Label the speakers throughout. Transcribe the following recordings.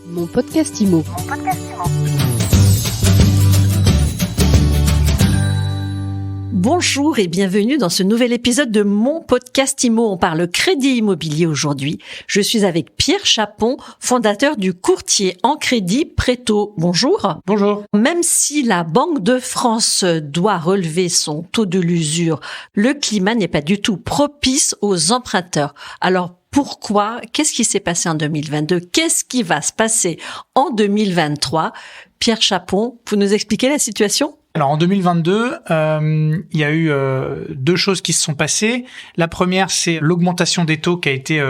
Speaker 1: Mon podcast IMO.
Speaker 2: Bonjour et bienvenue dans ce nouvel épisode de mon podcast IMO. On parle crédit immobilier aujourd'hui. Je suis avec Pierre Chapon, fondateur du courtier en crédit Préto. Bonjour.
Speaker 3: Bonjour.
Speaker 2: Même si la Banque de France doit relever son taux de l'usure, le climat n'est pas du tout propice aux emprunteurs. Alors, pourquoi? Qu'est-ce qui s'est passé en 2022? Qu'est-ce qui va se passer en 2023? Pierre Chapon, vous nous expliquez la situation?
Speaker 3: Alors en 2022, il y a eu deux choses qui se sont passées. La première, c'est l'augmentation des taux qui a été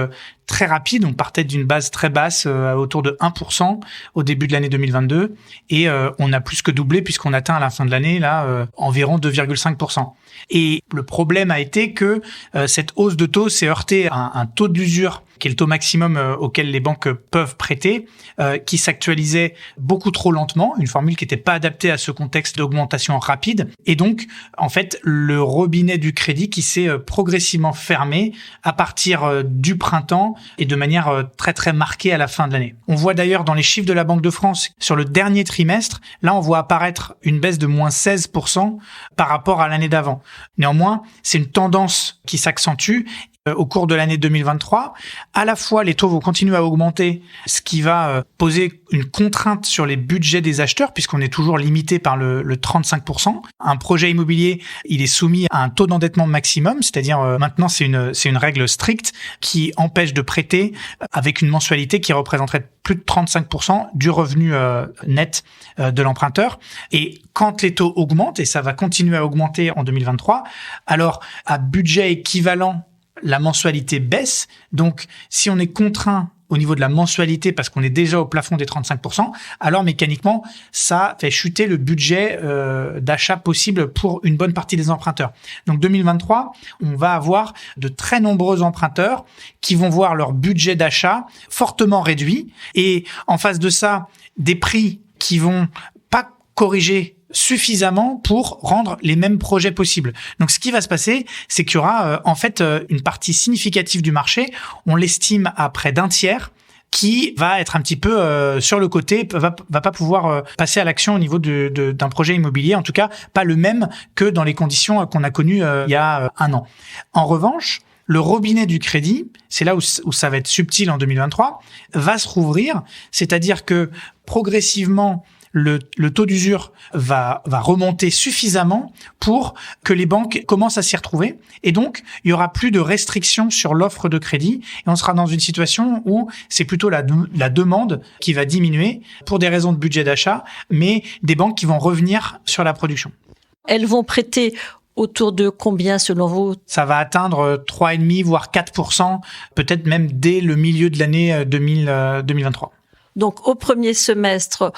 Speaker 3: très rapide. On partait d'une base très basse, autour de 1% au début de l'année 2022, et on a plus que doublé puisqu'on atteint à la fin de l'année là environ 2,5%. Et le problème a été que cette hausse de taux s'est heurtée à un taux d'usure qui est le taux maximum auquel les banques peuvent prêter, qui s'actualisait beaucoup trop lentement, une formule qui n'était pas adaptée à ce contexte d'augmentation rapide. Et donc, en fait, le robinet du crédit qui s'est progressivement fermé à partir du printemps et de manière très très marquée à la fin de l'année. On voit d'ailleurs dans les chiffres de la Banque de France, sur le dernier trimestre, là on voit apparaître une baisse de moins 16% par rapport à l'année d'avant. Néanmoins, c'est une tendance qui s'accentue au cours de l'année 2023. À la fois, les taux vont continuer à augmenter, ce qui va poser une contrainte sur les budgets des acheteurs, puisqu'on est toujours limité par le 35%. Un projet immobilier, il est soumis à un taux d'endettement maximum, c'est-à-dire maintenant c'est une règle stricte qui empêche de prêter avec une mensualité qui représenterait plus de 35% du revenu net de l'emprunteur. Et quand les taux augmentent, et ça va continuer à augmenter en 2023, alors à budget équivalent, la mensualité baisse. Donc, si on est contraint au niveau de la mensualité parce qu'on est déjà au plafond des 35%, alors mécaniquement, ça fait chuter le budget d'achat possible pour une bonne partie des emprunteurs. Donc 2023, on va avoir de très nombreux emprunteurs qui vont voir leur budget d'achat fortement réduit, et en face de ça, des prix qui vont pas corriger suffisamment pour rendre les mêmes projets possibles. Donc ce qui va se passer, c'est qu'il y aura en fait une partie significative du marché, on l'estime à près d'un tiers, qui va être un petit peu sur le côté, va pas pouvoir passer à l'action au niveau d'un projet immobilier, en tout cas pas le même que dans les conditions qu'on a connues il y a un an. En revanche, le robinet du crédit, c'est là où ça va être subtil en 2023, va se rouvrir, c'est-à-dire que progressivement, le taux d'usure va remonter suffisamment pour que les banques commencent à s'y retrouver. Et donc, il y aura plus de restrictions sur l'offre de crédit. Et on sera dans une situation où c'est plutôt la demande qui va diminuer pour des raisons de budget d'achat, mais des banques qui vont revenir sur la production.
Speaker 2: Elles vont prêter autour de combien selon vous? Ça
Speaker 3: va atteindre 3,5 voire 4%, peut-être même dès le milieu de l'année 2023.
Speaker 2: Donc, au premier semestre,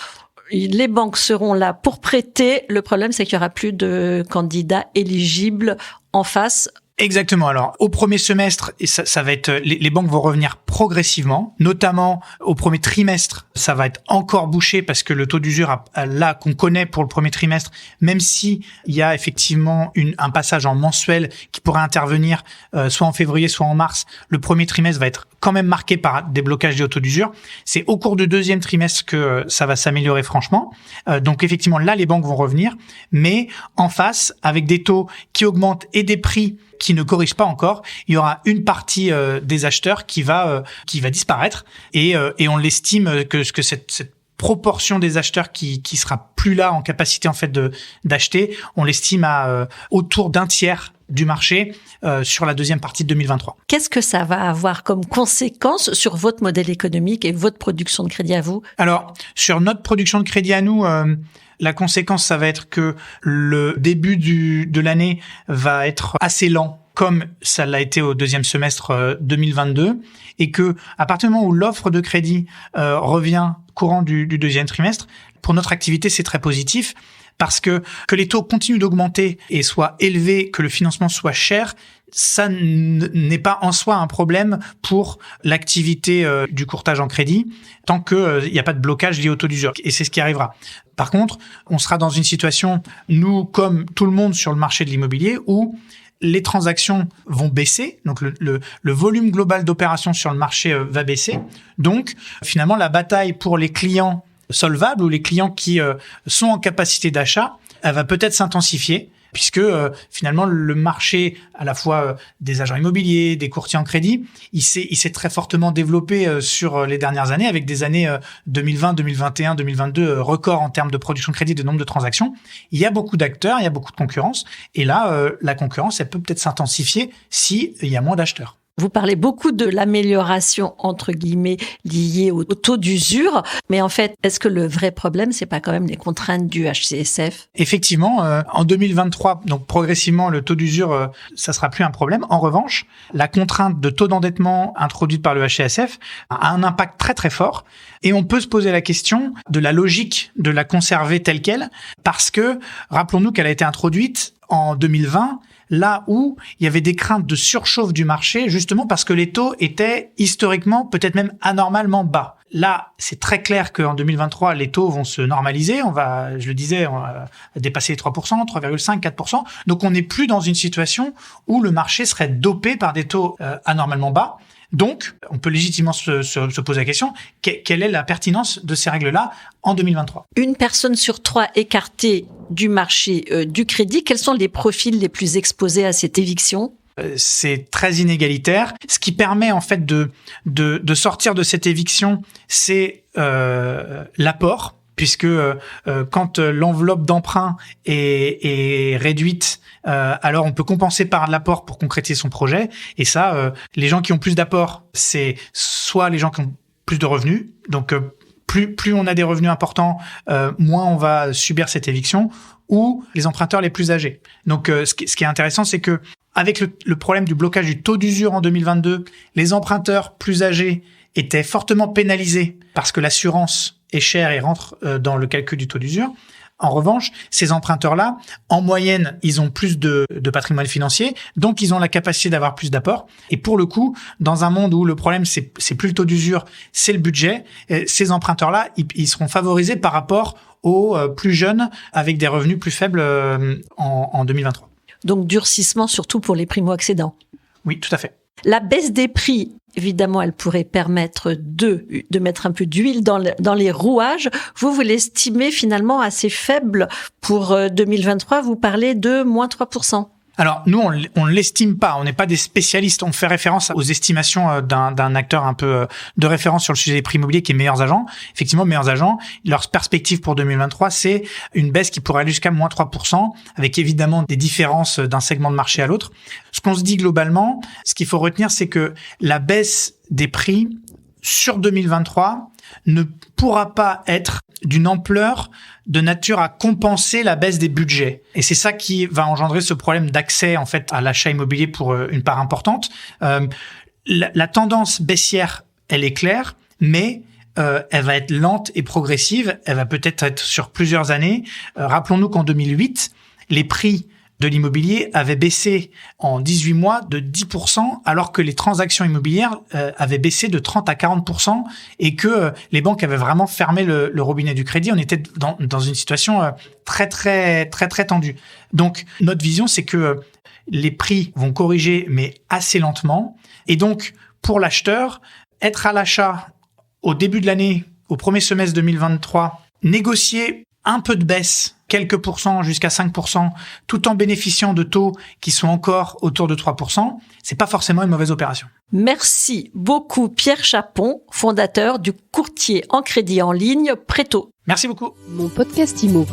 Speaker 2: les banques seront là pour prêter. Le problème, c'est qu'il y aura plus de candidats éligibles en face.
Speaker 3: Exactement. Alors, au premier semestre, et ça va être, les banques vont revenir progressivement, notamment au premier trimestre, ça va être encore bouché parce que le taux d'usure là qu'on connaît pour le premier trimestre, même si il y a effectivement un passage en mensuel qui pourrait intervenir soit en février, soit en mars, le premier trimestre va être quand même marqué par des blocages des taux d'usure. C'est au cours du deuxième trimestre que ça va s'améliorer franchement. Donc effectivement, là, les banques vont revenir, mais en face, avec des taux qui augmentent et des prix qui ne corrigent pas encore, il y aura une partie des acheteurs qui va disparaître, et on l'estime que cette proportion des acheteurs qui sera plus là en capacité en fait d'acheter, on l'estime à autour d'un tiers du marché sur la deuxième partie de 2023.
Speaker 2: Qu'est-ce que ça va avoir comme conséquence sur votre modèle économique et votre production de crédit à vous?
Speaker 3: Alors, sur notre production de crédit à nous, la conséquence, ça va être que le début de l'année va être assez lent, comme ça l'a été au deuxième semestre 2022, et que à partir du moment où l'offre de crédit revient courant du deuxième trimestre, pour notre activité, c'est très positif, parce que les taux continuent d'augmenter et soient élevés, que le financement soit cher, ça n'est pas en soi un problème pour l'activité du courtage en crédit, tant que il n'y a pas de blocage lié au taux d'usure. Et c'est ce qui arrivera. Par contre, on sera dans une situation, nous, comme tout le monde sur le marché de l'immobilier, où les transactions vont baisser, donc le volume global d'opérations sur le marché va baisser. Donc, finalement, la bataille pour les clients solvables ou les clients qui sont en capacité d'achat, elle va peut-être s'intensifier, puisque finalement le marché à la fois des agents immobiliers, des courtiers en crédit, il s'est très fortement développé sur les dernières années, avec des années 2020, 2021, 2022 records en termes de production de crédit, de nombre de transactions. Il y a beaucoup d'acteurs, il y a beaucoup de concurrence, et là la concurrence elle peut peut-être s'intensifier si il y a moins d'acheteurs.
Speaker 2: Vous parlez beaucoup de l'amélioration, entre guillemets, liée au taux d'usure. Mais en fait, est-ce que le vrai problème, c'est pas quand même les contraintes du HCSF?
Speaker 3: Effectivement, en 2023, donc progressivement, le taux d'usure, ça sera plus un problème. En revanche, la contrainte de taux d'endettement introduite par le HCSF a un impact très très fort. Et on peut se poser la question de la logique de la conserver telle qu'elle, parce que, rappelons-nous qu'elle a été introduite en 2020, là où il y avait des craintes de surchauffe du marché, justement parce que les taux étaient historiquement, peut-être même anormalement bas. Là, c'est très clair qu'en 2023, les taux vont se normaliser. On va dépasser les 3%, 3,5, 4%. Donc, on n'est plus dans une situation où le marché serait dopé par des taux anormalement bas. Donc, on peut légitimement se poser la question, quelle est la pertinence de ces règles-là en 2023 ?
Speaker 2: Une personne sur 3 écartée du marché du crédit, quels sont les profils les plus exposés à cette éviction ?
Speaker 3: C'est très inégalitaire. Ce qui permet en fait de sortir de cette éviction, c'est l'apport, puisque quand l'enveloppe d'emprunt est réduite, alors on peut compenser par l'apport pour concrétiser son projet. Et ça, les gens qui ont plus d'apport, c'est soit les gens qui ont plus de revenus, donc plus on a des revenus importants, moins on va subir cette éviction, ou les emprunteurs les plus âgés. Donc ce qui est intéressant, c'est que avec le problème du blocage du taux d'usure en 2022, les emprunteurs plus âgés étaient fortement pénalisés parce que l'assurance est chère et rentre dans le calcul du taux d'usure. En revanche, ces emprunteurs-là, en moyenne, ils ont plus de patrimoine financier, donc ils ont la capacité d'avoir plus d'apports. Et pour le coup, dans un monde où le problème, c'est plus le taux d'usure, c'est le budget, ces emprunteurs-là, ils seront favorisés par rapport aux plus jeunes avec des revenus plus faibles en 2023.
Speaker 2: Donc durcissement surtout pour les primo-accédants.
Speaker 3: Oui, tout à fait.
Speaker 2: La baisse des prix, évidemment, elle pourrait permettre de mettre un peu d'huile dans les rouages. Vous l'estimez finalement assez faible pour 2023. Vous parlez de moins 3%.
Speaker 3: Alors, nous, on l'estime pas. On n'est pas des spécialistes. On fait référence aux estimations d'un acteur un peu de référence sur le sujet des prix immobiliers qui est Meilleurs Agents. Effectivement, Meilleurs Agents, leur perspective pour 2023, c'est une baisse qui pourrait aller jusqu'à moins 3%, avec évidemment des différences d'un segment de marché à l'autre. Ce qu'on se dit globalement, ce qu'il faut retenir, c'est que la baisse des prix sur 2023 ne pourra pas être d'une ampleur de nature à compenser la baisse des budgets. Et c'est ça qui va engendrer ce problème d'accès en fait à l'achat immobilier pour une part importante. La tendance baissière, elle est claire, mais elle va être lente et progressive. Elle va peut-être être sur plusieurs années. Rappelons-nous qu'en 2008, les prix de l'immobilier avait baissé en 18 mois de 10%, alors que les transactions immobilières avaient baissé de 30 à 40%, et que les banques avaient vraiment fermé le robinet du crédit. On était dans une situation très tendue. Donc, notre vision, c'est que les prix vont corriger, mais assez lentement. Et donc, pour l'acheteur, être à l'achat au début de l'année, au premier semestre 2023, négocier un peu de baisse, quelques pourcents jusqu'à 5%, tout en bénéficiant de taux qui sont encore autour de 3%, c'est pas forcément une mauvaise opération.
Speaker 2: Merci beaucoup Pierre Chapon, fondateur du courtier en crédit en ligne Preto.
Speaker 3: Merci beaucoup.
Speaker 1: Mon podcast IMO.